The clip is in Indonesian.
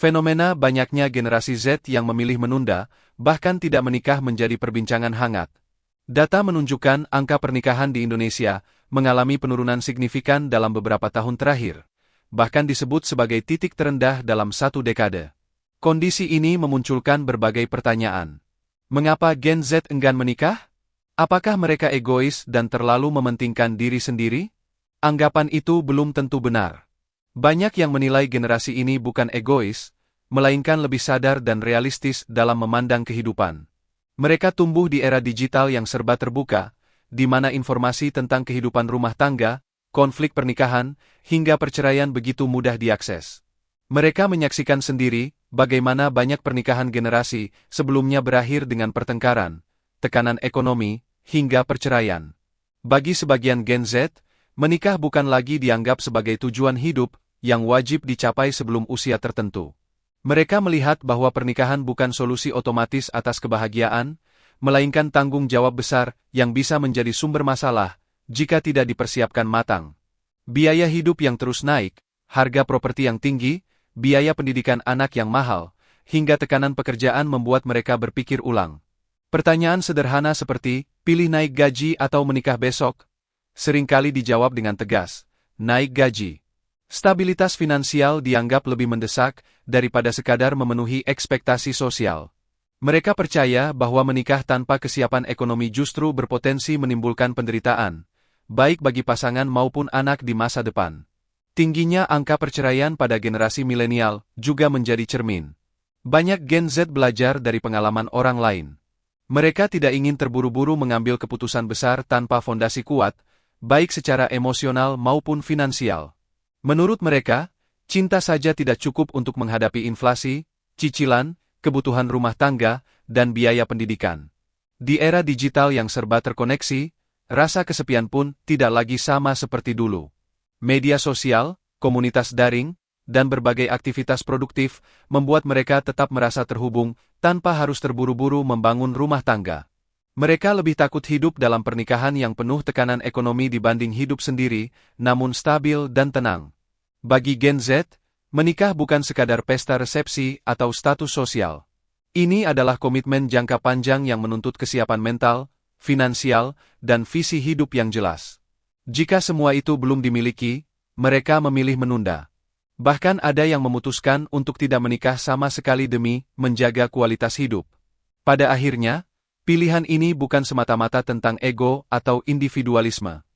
Fenomena banyaknya generasi Z yang memilih menunda, bahkan tidak menikah menjadi perbincangan hangat. Data menunjukkan angka pernikahan di Indonesia mengalami penurunan signifikan dalam beberapa tahun terakhir, bahkan disebut sebagai titik terendah dalam satu dekade. Kondisi ini memunculkan berbagai pertanyaan. Mengapa Gen Z enggan menikah? Apakah mereka egois dan terlalu mementingkan diri sendiri? Anggapan itu belum tentu benar. Banyak yang menilai generasi ini bukan egois, melainkan lebih sadar dan realistis dalam memandang kehidupan. Mereka tumbuh di era digital yang serba terbuka, di mana informasi tentang kehidupan rumah tangga, konflik pernikahan, hingga perceraian begitu mudah diakses. Mereka menyaksikan sendiri bagaimana banyak pernikahan generasi sebelumnya berakhir dengan pertengkaran, tekanan ekonomi, hingga perceraian. Bagi sebagian Gen Z, menikah bukan lagi dianggap sebagai tujuan hidup yang wajib dicapai sebelum usia tertentu. Mereka melihat bahwa pernikahan bukan solusi otomatis atas kebahagiaan, melainkan tanggung jawab besar yang bisa menjadi sumber masalah jika tidak dipersiapkan matang. Biaya hidup yang terus naik, harga properti yang tinggi, biaya pendidikan anak yang mahal, hingga tekanan pekerjaan membuat mereka berpikir ulang. Pertanyaan sederhana seperti, pilih naik gaji atau menikah besok? Seringkali dijawab dengan tegas, naik gaji. Stabilitas finansial dianggap lebih mendesak daripada sekadar memenuhi ekspektasi sosial. Mereka percaya bahwa menikah tanpa kesiapan ekonomi justru berpotensi menimbulkan penderitaan, baik bagi pasangan maupun anak di masa depan. Tingginya angka perceraian pada generasi milenial juga menjadi cermin. Banyak Gen Z belajar dari pengalaman orang lain. Mereka tidak ingin terburu-buru mengambil keputusan besar tanpa fondasi kuat, baik secara emosional maupun finansial. Menurut mereka, cinta saja tidak cukup untuk menghadapi inflasi, cicilan, kebutuhan rumah tangga, dan biaya pendidikan. Di era digital yang serba terkoneksi, rasa kesepian pun tidak lagi sama seperti dulu. Media sosial, komunitas daring, dan berbagai aktivitas produktif membuat mereka tetap merasa terhubung tanpa harus terburu-buru membangun rumah tangga. Mereka lebih takut hidup dalam pernikahan yang penuh tekanan ekonomi dibanding hidup sendiri, namun stabil dan tenang. Bagi Gen Z, menikah bukan sekadar pesta resepsi atau status sosial. Ini adalah komitmen jangka panjang yang menuntut kesiapan mental, finansial, dan visi hidup yang jelas. Jika semua itu belum dimiliki, mereka memilih menunda. Bahkan ada yang memutuskan untuk tidak menikah sama sekali demi menjaga kualitas hidup. Pada akhirnya, pilihan ini bukan semata-mata tentang ego atau individualisme.